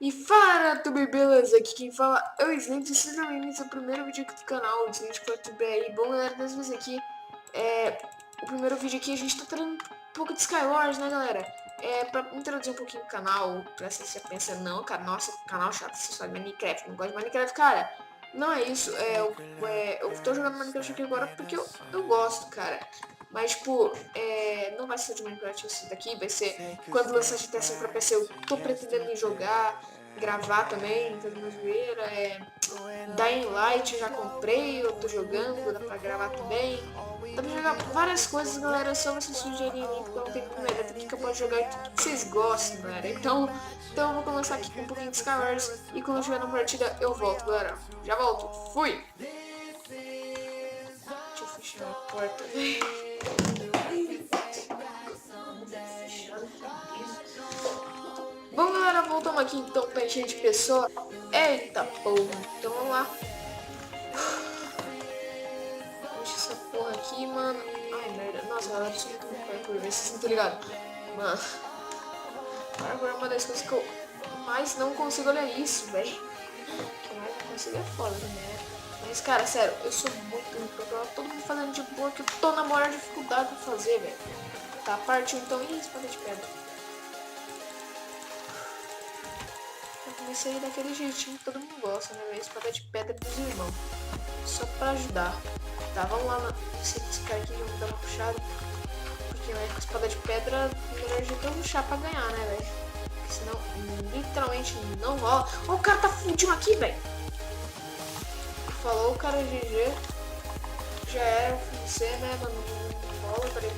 E fala, tudo beleza? Aqui quem fala é o Slint, sejam bem-vindos ao primeiro vídeo aqui do canal, o Slint for YouTube aí. Bom, galera, dessa vez aqui, o primeiro vídeo aqui a gente tá trazendo um pouco de Skywars, né, galera? Pra introduzir um pouquinho o canal, pra você já pensa, não, cara, nossa, canal chato, você só de Minecraft, não gosto de Minecraft, cara. Não é isso, eu tô jogando Minecraft aqui agora porque eu gosto, cara. Mas, tipo, não vai ser de Minecraft esse daqui, vai ser quando lançar GTA 5 pra PC, eu tô pretendendo jogar, gravar também, fazer uma zoeira. Dying Light já comprei, eu tô jogando, dá pra gravar também. Dá pra jogar várias coisas, galera, só vocês sugerirem aí, porque eu não tenho como ver aqui que eu posso jogar tudo que vocês gostam, galera. Então eu vou começar aqui com um pouquinho de Skywars e quando eu estiver na partida eu volto, galera. Já volto, fui! Deixa eu fechar a porta, velho. Bom, galera, voltamos aqui então pra encher de pessoa. Eita porra, então vamos lá. Deixa essa porra aqui, mano. Ai, merda. Nossa, galera, isso é muito ruim parkour, vocês não estão ligados. Mano, parkour é uma das coisas que eu mais não consigo. Olhar isso, velho. Que mais não consigo é foda, né? Mas, cara, sério, eu sou muito ruim pra provar. Todo mundo fazendo de boa que eu tô na maior dificuldade pra fazer, velho. Tá, partiu então. Ih, espada de pedra. Eu comecei daquele jeitinho que todo mundo gosta, né, velho? Espada de pedra dos irmãos. Só pra ajudar. Tá, vamos lá. Esse cara aqui vamos dar uma puxada. Porque com a espada de pedra, melhor jeito é rushar pra ganhar, né, velho? Porque senão, literalmente não rola. Ó, o cara tá fudido aqui, velho. Falou, o cara GG. Já era, você, né, mano? Não rola, peraí.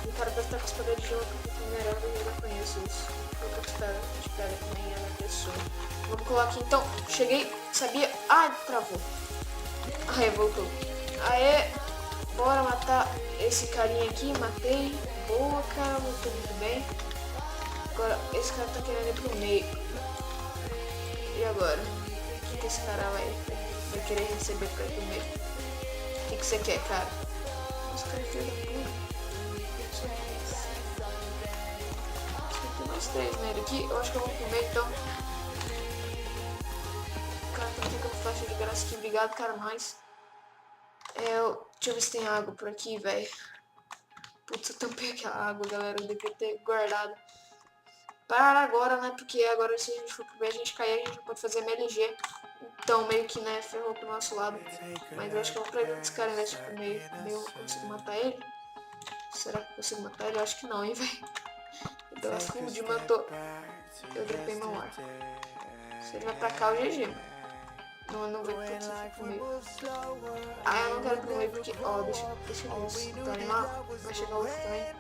O cara deve estar com a espada de gelo que eu tô minerando e eu já conheço isso. Eu tô com a espada de pedra também, é uma pessoa. Vamos colar aqui então. Cheguei, sabia. Ai, travou. Aê, voltou. Aê, bora matar esse carinha aqui. Matei. Boa, cara, voltou muito bem. Agora, esse cara tá querendo ir pro meio. E agora? O que esse cara vai querer receber pra ir pro meio? O que você quer, cara? Esse cara é filho da puta. Tem mais três nele aqui. Eu acho que eu vou pro meio, então. O cara tá tentando flecha de graça aqui. Obrigado, cara, mais. Deixa eu ver se tem água por aqui, velho. Putz, eu tampei aquela água, galera. Eu devia ter guardado. Para agora, né? Porque agora se a gente for pro meio, a gente cair, a gente não pode fazer MLG. Então, meio que, né, ferrou pro nosso lado. Mas eu acho que eu vou pra dentro desse cara, né? Tipo, meio eu consigo matar ele. Será que eu consigo matar ele? Eu acho que não, hein, velho. Então, a Food matou. Eu dropei meu ar. Se ele vai pra cá, o GG. Não, eu não vou pro meio. Ah, eu não quero pro meio porque... Ó, deixa eu ver se tá animado. Vai chegar outro também.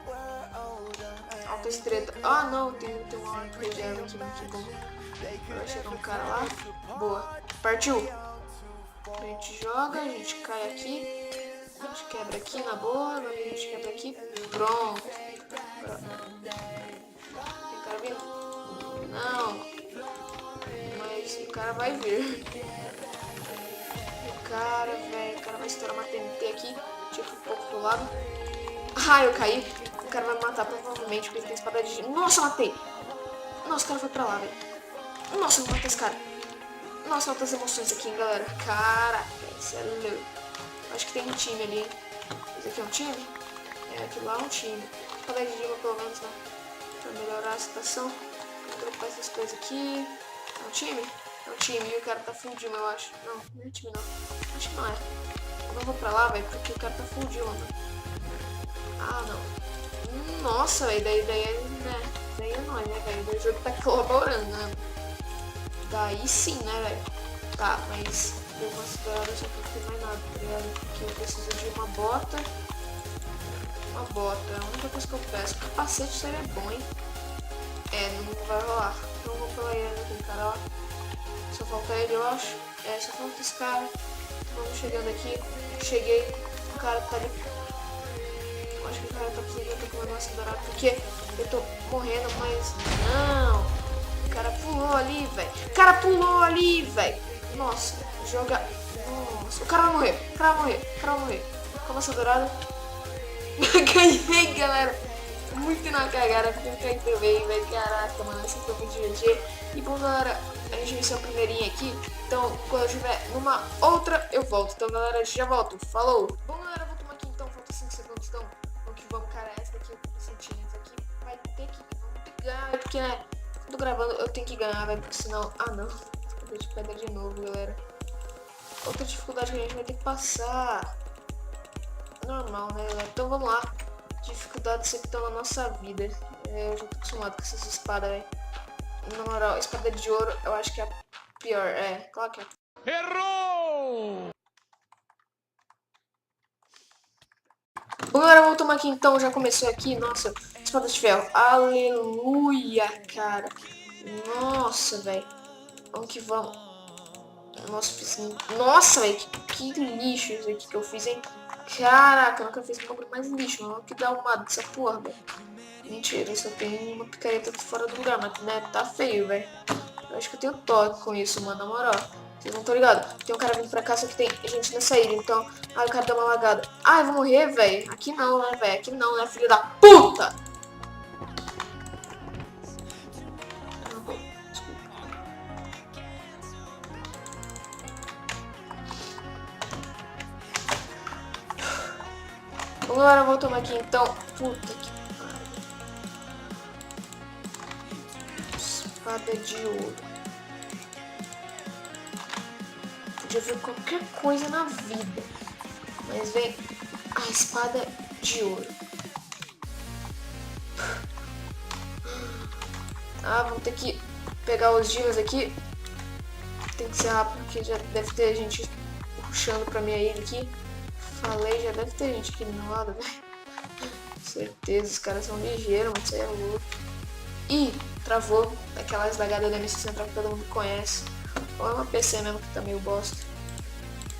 Alta estreita. Ah, não, tem uma reserva aqui, muito bom. Vai chegar um cara lá. Boa. Partiu. A gente joga, a gente cai aqui. A gente quebra aqui na boa. A gente quebra aqui. Pronto. Tem cara vindo? Não. Mas o cara vai vir. O cara vai estourar uma TNT aqui. Tipo, um pouco pro lado. Ah, eu caí. O cara vai me matar provavelmente porque ele tem espada de... Nossa, matei. Nossa, o cara foi pra lá, velho. Nossa, eu matei esse cara. Nossa, altas emoções aqui, hein, galera. Caraca, isso é louco. Acho que tem um time ali, hein. Esse aqui é um time? Aquilo lá é um time. Espada de diva, pelo menos, né? Pra melhorar a situação. Vou dropar essas coisas aqui. É um time? É um time. E o cara tá fundindo, eu acho. Não, não é time, não. Acho que não é. Eu não vou pra lá, velho, porque o cara tá fundindo, mano. Ah, não. Nossa, velho, daí né? Daí é nóis, né, velho? O jogo tá colaborando, né? Daí sim, né, velho? Tá, mas deu uma segurada só que não tem mais nada, tá ligado? Porque eu preciso de uma bota. Uma bota, é a única coisa que eu peço. Capacete seria bom, hein? Não vai rolar. Não vou pela ele, aquele cara lá. Só falta ele, eu acho. Só falta esse cara. Vamos chegando aqui. Cheguei. O cara tá ali. Eu acho que o cara tá aqui. Eu tô com o negócio dourado. Porque eu tô morrendo, mas não. O cara pulou ali, velho. O cara pulou ali, velho. Nossa, joga. Nossa, o cara vai morrer. O cara vai morrer. O cara vai morrer. Começa dourado. Ganhei, galera. Muito na cagada, porque eu caí também, velho. Caraca, mano, esse foi muito GG. E bom, galera, gente vencer o primeirinho aqui. Então, quando eu estiver numa outra, eu volto. Então, galera, já volto. Falou! Bom, galera, vou tomar aqui então. Falta 5 segundos. Então, vamos que vamos, cara. Essa daqui eu tô sentindo. Essa aqui vai ter que ganhar. É porque, né? Tô gravando, eu tenho que ganhar, velho. Porque senão. Ah, não. Acabei de pedra de novo, galera. Outra dificuldade que a gente vai ter que passar. Normal, né, galera? Então, vamos lá. Dificuldades sempre estão na nossa vida. Eu já tô acostumado com essas espadas, velho. Na moral, espada de ouro eu acho que é a pior. É, claro que é. Errou! Bom, galera, vamos tomar aqui então. Já começou aqui. Nossa, espada de ferro. Aleluia, cara. Nossa, velho. Vamos que vamos. Nossa, fiz. Nossa, velho. Que lixo isso aqui que eu fiz, hein? Caraca, eu nunca fiz um bagulho mais lixo. Mano. Que dá uma dessa porra, velho. Mentira, eu só tenho uma picareta fora do lugar, mas né, tá feio, velho. Eu acho que eu tenho toque com isso, mano, na moral. Vocês não estão ligados? Tem um cara vindo pra cá, só que tem gente nessa ilha, então... Ai, o cara deu uma lagada. Ai, eu vou morrer, velho. Aqui não, né, velho? Aqui não, né, filho da puta! Bom, galera, eu vou tomar aqui, então... Puta que... Espada de ouro. Podia ver qualquer coisa na vida. Mas vem a espada de ouro. Ah, vamos ter que pegar os dias aqui. Tem que ser rápido, porque já deve ter gente puxando pra minha ilha aqui. Falei, já deve ter gente aqui do meu lado, velho. Certeza, os caras são ligeiros, mas isso aí é louco. Ih, travou aquela eslagada da MC Central que todo mundo conhece. Ou é uma PC mesmo que tá meio bosta.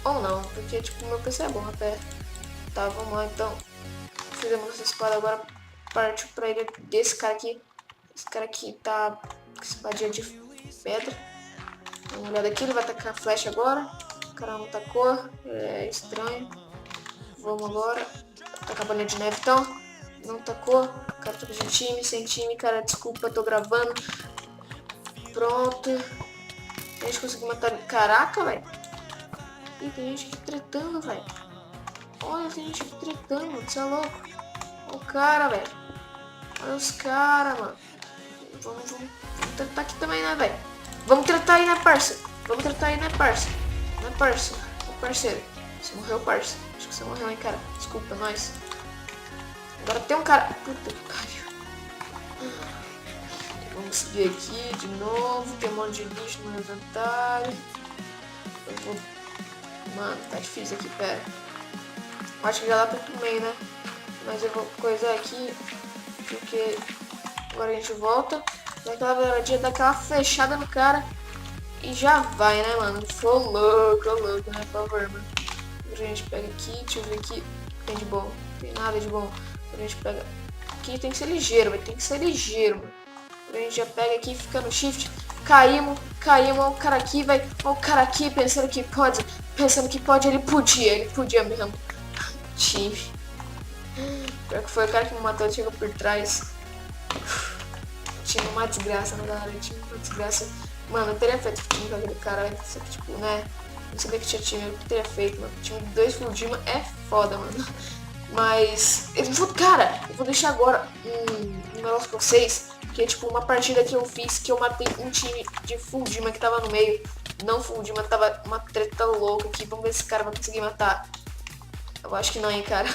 Ou não, porque tipo, meu PC é bom até. Tá, vamos lá então. Fizemos essa espada, agora partiu pra ilha desse cara aqui. Esse cara aqui tá com espadinha de pedra. Dá uma olhada aqui, ele vai tacar a flecha agora. O cara não tacou, é estranho. Vamos agora. Tacar a bolinha de neve então. Não tacou. O cara tá de time, sem time, cara, desculpa, tô gravando. Pronto. A gente conseguiu matar ele. Caraca, velho. Ih, tem gente aqui tretando, velho. Olha, tem gente aqui tretando, mano. Você é louco. Olha o cara, velho. Olha os caras, mano. Vamos tretar aqui também, né, velho? Vamos tretar aí, né, parça? Vamos tretar aí, né, parça? Né, parça? Ô, parceiro. Você morreu, parça. Acho que você morreu, hein, cara. Desculpa, nós. Agora tem um cara... Puta que pariu. Vamos seguir aqui de novo. Tem um monte de lixo no meu inventário. Eu vou... Mano, tá difícil aqui, pera. Acho que já dá pra ir pro meio, né? Mas eu vou coisar aqui. Porque agora a gente volta. Dá aquela viradinha, dá aquela flechada no cara. E já vai, né, mano? Ficou louco, né? Por favor, mano. Agora a gente pega aqui. Deixa eu ver aqui. Tem de bom. Não tem nada de bom. A gente pega aqui, tem que ser ligeiro, vai ter que ser ligeiro, mano. A gente já pega aqui, fica no shift, caímos, olha o cara aqui, vai, olha o cara aqui, pensando que pode, ele podia mesmo. Time. Pior que foi o cara que me matou, chegou por trás. Tinha uma desgraça, né, galera? Tinha uma desgraça. Mano, eu teria feito time com aquele cara, só que, tipo, né, não sabia que tinha time, eu teria feito, mano. Time de 2 full Dima é foda, mano. Mas, cara, eu vou deixar agora um negócio pra vocês, que é tipo uma partida que eu fiz, que eu matei um time de full Dima que tava no meio, não full Dima, tava uma treta louca aqui, vamos ver se esse cara vai conseguir matar. Eu acho que não, hein, cara.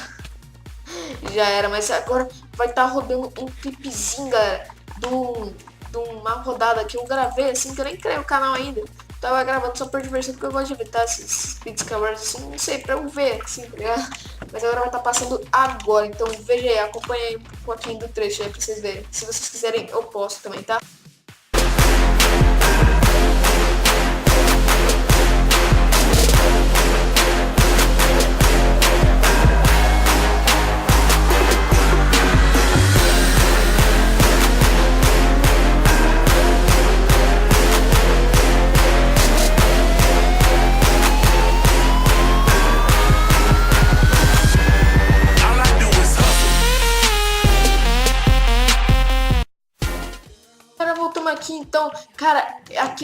Já era, mas agora vai estar rodando um clipezinho, galera, de uma rodada que eu gravei, assim, que eu nem criei o canal ainda. Tava gravando só por diversão, porque eu gosto de evitar esses vídeos cavalos assim, não sei, pra eu ver, assim, tá ligado? Mas agora vai estar passando agora, então veja aí, acompanha aí um pouquinho do trecho aí pra vocês verem. Se vocês quiserem, eu posto também, tá?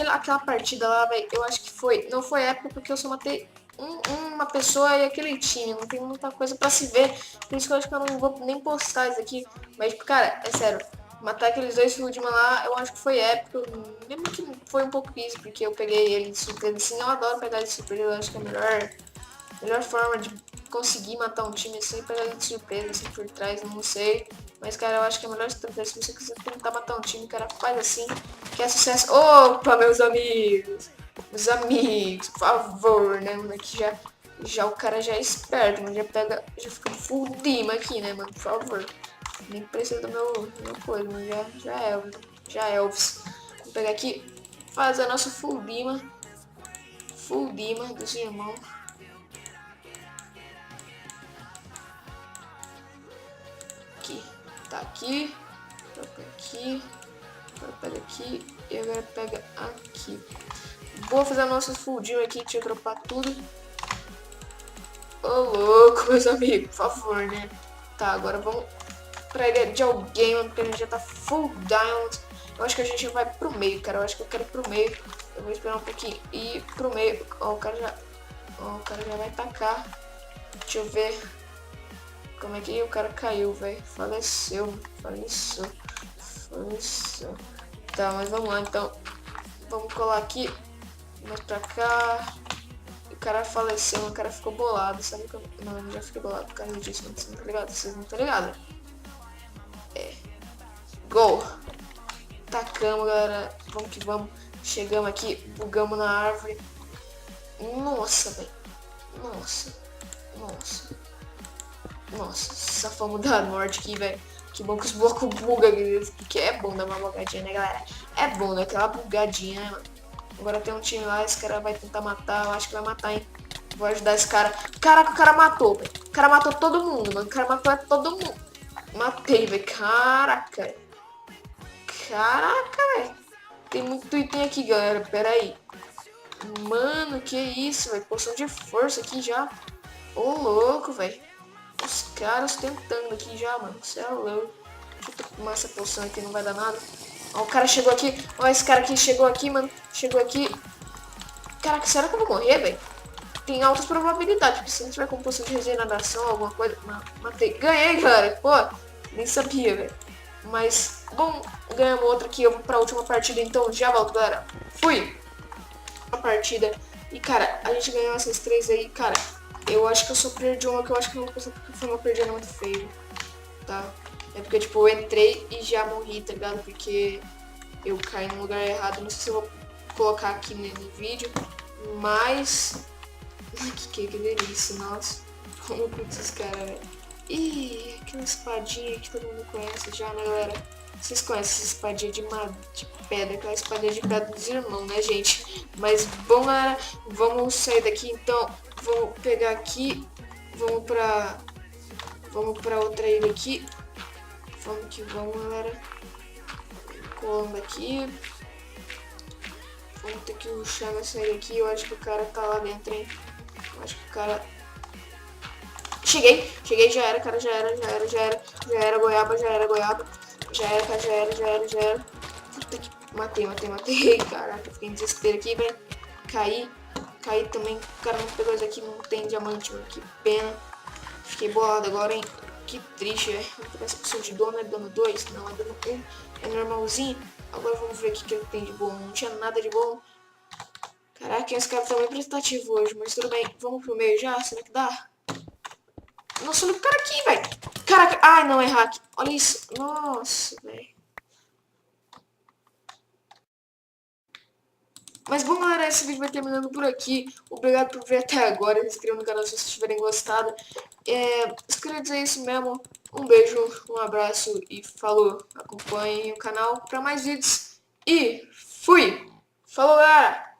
aquela partida lá, velho, eu acho que não foi épica porque eu só matei uma pessoa e aquele time. Não tem muita coisa pra se ver. Por isso que eu acho que eu não vou nem postar isso aqui. Mas, tipo, cara, é sério. Matar aqueles dois Foodman lá, eu acho que foi épico. Mesmo que foi um pouco isso, porque eu peguei ele de surpresa. Assim, eu adoro pegar ele de surpresa. Eu acho que é a melhor forma de conseguir matar um time sem pegar ele de surpresa, assim, por trás, não sei. Mas, cara, eu acho que é a melhor estratégia. Se você quiser tentar matar um time, cara, faz assim, que é sucesso. Opa, meus amigos! Meus amigos, por favor, né, mano? Aqui já o cara já é esperto, mano. Já fica full dima aqui, né, mano? Por favor. Nem precisa do meu coisa, mano. Já é Elvis. Vou pegar aqui, fazer a nossa full dima. Full dima dos irmãos. Aqui. Tá aqui. Agora pega aqui. Agora pega aqui. E agora pega aqui. Vou fazer a nossa full dima aqui. Deixa eu dropar tudo. Ô, louco, meus amigos. Por favor, né? Tá, agora vamos pra ilha de alguém, mano. Porque a gente já tá full diamond. Eu acho que a gente vai pro meio, cara. Eu acho que eu quero ir pro meio. Eu vou esperar um pouquinho e ir pro meio. Ó, o cara já vai tacar. Deixa eu ver. Como é que o cara caiu, velho? Faleceu. Tá, mas vamos lá, então. Vamos colar aqui. Mais pra cá. O cara faleceu, o cara ficou bolado. Sabe que eu... Não, eu já fiquei bolado por causa disso. Vocês não tá ligado? Vocês não estão ligados? É. Gol. Tacamos, galera. Vamos que vamos. Chegamos aqui. Bugamos na árvore. Nossa, velho. Nossa, safamos da morte aqui, velho. Que bom que os blocos bugam, porque é bom dar uma bugadinha, né, galera? É bom, né? Aquela bugadinha, né, mano? Agora tem um time lá, esse cara vai tentar matar. Eu acho que vai matar, hein? Vou ajudar esse cara. Caraca, o cara matou, velho. O cara matou todo mundo, mano. O cara matou todo mundo. Matei, velho. Caraca, velho. Tem muito item aqui, galera. Pera aí. Mano, que isso, velho. Poção de força aqui já. Ô, louco, velho. Os caras tentando aqui já, mano. Você é louco. Deixa eu tomar essa poção aqui, não vai dar nada. Ó, o cara chegou aqui. Ó, esse cara aqui chegou aqui, mano. Chegou aqui. Caraca, será que eu vou morrer, velho? Tem altas probabilidades. Porque se não tiver com poção de regeneração, alguma coisa... Matei. Ganhei, cara. Pô, nem sabia, velho. Mas, bom, ganhamos outra aqui. Eu vou pra última partida, então já volto, galera. Fui! A partida. E, cara, a gente ganhou essas três aí, cara. Eu acho que eu só perdi uma que eu acho que não vou passar porque foi uma perdida muito feia, tá? É porque, tipo, eu entrei e já morri, tá ligado? Porque eu caí no lugar errado. Não sei se eu vou colocar aqui no vídeo, mas... que delícia, nossa. Como curto esses caras, velho. Ih, aquela espadinha que todo mundo conhece já, né, galera? Vocês conhecem essa espadinha de pedra, aquela espadinha de pedra dos irmãos, né, gente? Mas, bom, galera, vamos sair daqui, então. Vamos pegar aqui. Vamos pra outra ilha aqui. Vamos que vamos, galera. Colando aqui. Vamos ter que rushar nessa ilha aqui. Eu acho que o cara tá lá dentro, hein? Eu acho que o cara... Cheguei, já era, cara, já era, goiaba, já era. Puta que... Matei, caraca, fiquei em desespero aqui, velho. Caí também, o cara não pegou isso aqui, não tem diamante, mano, que pena. Fiquei bolado agora, hein, que triste, velho. Vamos pegar essa pessoa de dono, é dano 2, não, é dano 1, é normalzinho. Agora vamos ver o que ele tem de bom, não tinha nada de bom. Caraca, esse cara tá bem prestativo hoje, mas tudo bem, vamos pro meio já, será que dá? Nossa, olha o cara aqui, velho. Caraca, ai, não, é hack, olha isso, nossa, velho. Mas bom, galera, esse vídeo vai terminando por aqui. Obrigado por ver até agora. Se inscrevam no canal se vocês tiverem gostado. Eu queria dizer isso mesmo. Um beijo, um abraço e falou. Acompanhem o canal para mais vídeos. E fui! Falou, galera!